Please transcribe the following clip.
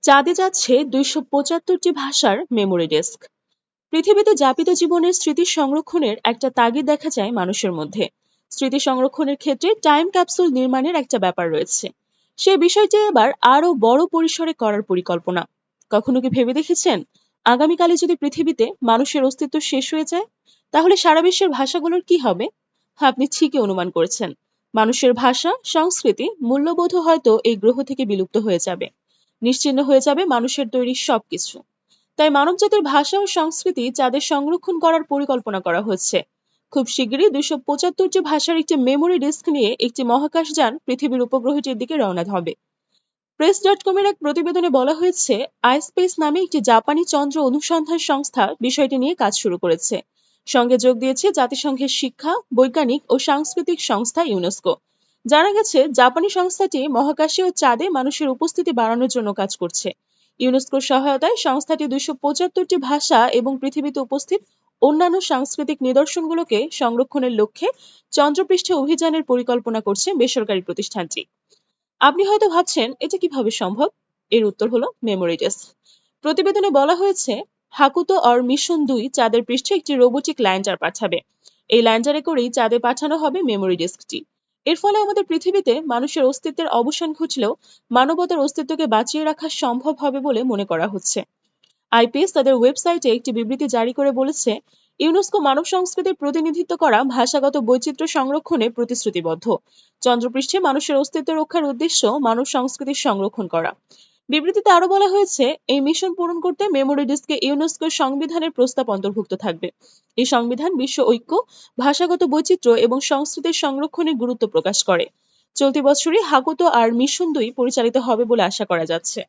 চাঁদে যাচ্ছে ২৭৫টি ভাষার মেমোরি ডেস্ক। পৃথিবীতে যাপিত জীবনের স্মৃতি সংরক্ষণের একটা তাগিদ দেখা যায় মানুষের মধ্যে। স্মৃতি সংরক্ষণের ক্ষেত্রে টাইম ক্যাপসুল নির্মাণের একটা ব্যাপার রয়েছে। সেই বিষয়টি এবার আরো বড় পরিসরে করার পরিকল্পনা। কখনো কি ভেবে দেখেছেন, আগামীকালে যদি পৃথিবীতে মানুষের অস্তিত্ব শেষ হয়ে যায়, তাহলে সারা বিশ্বের ভাষাগুলোর কি হবে? হ্যাঁ, আপনি ঠিকই অনুমান করেছেন। মানুষের ভাষা, সংস্কৃতি, মূল্যবোধও হয়তো এই গ্রহ থেকে বিলুপ্ত হয়ে যাবে। নিশ্চিহ্ন হয়ে যাবে মানুষের তৈরি সবকিছু। তাই মানবজাতির ভাষা ও সংস্কৃতি যাদের সংরক্ষণ করার পরিকল্পনা করা হচ্ছে। খুব শিগগিরই ২৭৫টি ভাষার একটি মেমোরি ডিস্ক নিয়ে একটি মহাকাশযান পৃথিবীর উপগ্রহটির দিকে রওনা হবে। প্রেস.কম এর এক প্রতিবেদনে বলা হয়েছে, আইস্পেস নামে একটি জাপানি চন্দ্র অনুসন্ধান সংস্থা বিষয়টি নিয়ে কাজ শুরু করেছে। সঙ্গে যোগ দিয়েছে জাতিসংঘের শিক্ষা, বৈজ্ঞানিক ও সাংস্কৃতিক সংস্থা ইউনেস্কো। জানা গেছে, জাপানি সংস্থাটি মহাকাশে ও চাঁদে মানুষের উপস্থিতি বাড়ানোর জন্য কাজ করছে। ইউনেস্কোর সহায়তায় সংস্থাটি ২৭৫টি ভাষা এবং পৃথিবীতে উপস্থিত অন্যান্য সাংস্কৃতিক নিদর্শনগুলোকে সংরক্ষণের লক্ষ্যে চন্দ্রপৃষ্ঠে অভিযানের পরিকল্পনা করছে বেসরকারি প্রতিষ্ঠানটি। আপনি হয়তো ভাবছেন, এটা কিভাবে সম্ভব? এর উত্তর হলো মেমোরি ডেস্ক। প্রতিবেদনে বলা হয়েছে, হাকুতো অর মিশন ২ চাঁদের পৃষ্ঠে একটি রোবোটিক ল্যান্ডার পাঠাবে। এই ল্যান্ডারে করেই চাঁদে পাঠানো হবে মেমোরি ডেস্কটি। এর ফলে আমাদের পৃথিবীতে মানুষের অস্তিত্বের অবসান ঘটলেও মানবতার অস্তিত্বকে বাঁচিয়ে রাখা সম্ভব হবে বলে মনে করা হচ্ছে। আইপিএস তাদের ওয়েবসাইটে একটি বিবৃতি জারি করে বলেছে, ইউনেস্কো মানব সংস্কৃতির প্রতিনিধিত্ব করা ভাষাগত বৈচিত্র্য সংরক্ষণে প্রতিশ্রুতিবদ্ধ। চন্দ্রপৃষ্ঠে মানুষের অস্তিত্ব রক্ষার উদ্দেশ্য মানব সংস্কৃতির সংরক্ষণ করা। বিবৃতিতে আরো বলা হয়েছে, এই মিশন পূরণ করতে মেমোরি ডিস্কে ইউনেস্কোর সংবিধানের প্রস্তাব অন্তর্ভুক্ত থাকবে। এই সংবিধান বিশ্ব ঐক্য, ভাষাগত বৈচিত্র্য এবং সংস্কৃতির সংরক্ষণের গুরুত্ব প্রকাশ করে। চলতি বছরই হাকুতো আর মিশন ২ পরিচালিত হবে বলে আশা করা যাচ্ছে।